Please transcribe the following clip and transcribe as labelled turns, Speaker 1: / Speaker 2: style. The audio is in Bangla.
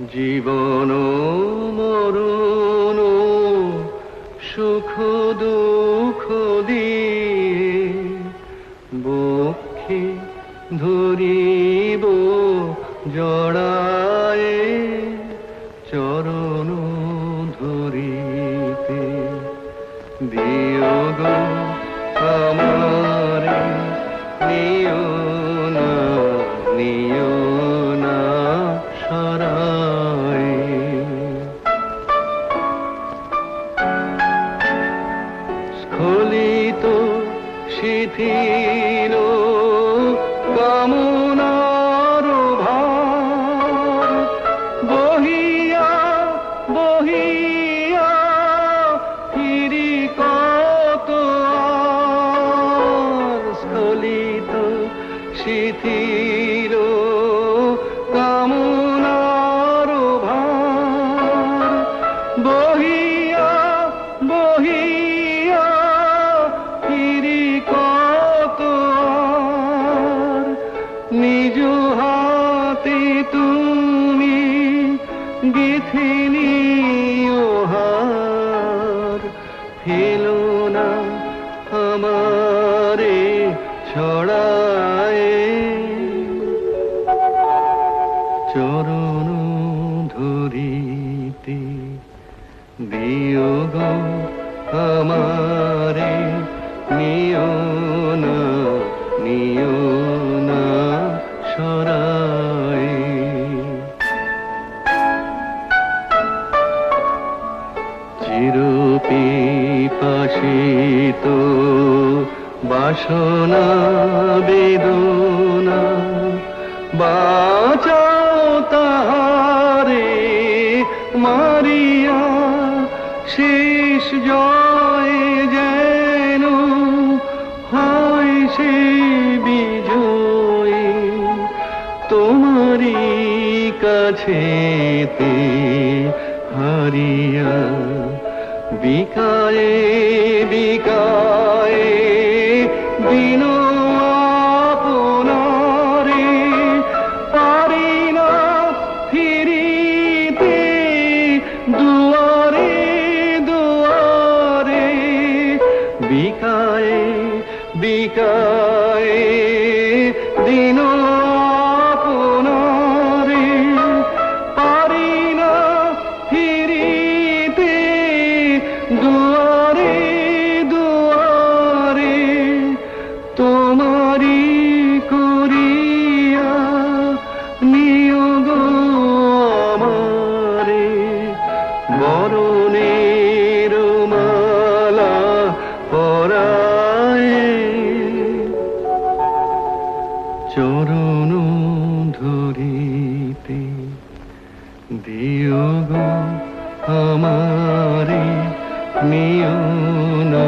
Speaker 1: জীবন মরণ সুখ দুঃখ দিয়ে বক্ষে ধরিব জড়ায়ে চরণ ধরিতে দিও গো আমারে নিও না সরায় স্খলিত শিথিল কামনার ভার বহিয়া বহিয়া ফিরি কত আর স্খলিত শিথিল কামনার ভার বহিয়া বহিয়া ফিরি কত আর নিজ হাতে তুমি গেথিনি ওহার ফেলো না আমারে ছড়ায় চরণ ধরিতে দিও গো আমারে নিও না সরায় চিরপিপাসিত বাসনা বেদনা বাঁচাও তাহারে মারিয়া শেষ জয় যেন হয় সে বিজয় তোমারই কাছেতে হারিয়া বিকায়ে বিকায়ে দিন আপনারে পারি না ফিরিতে দুয়ারে দুয়ারে বিকায়ে বিকায়ে দিন আপনারে পারি না ফিরিতে দুয়ারে দুয়ারে তোমারি করিয়া নিও গো আমারে বরণের মালা পরায়ে চরণ ধরিতে দিও গো আমারে নিও না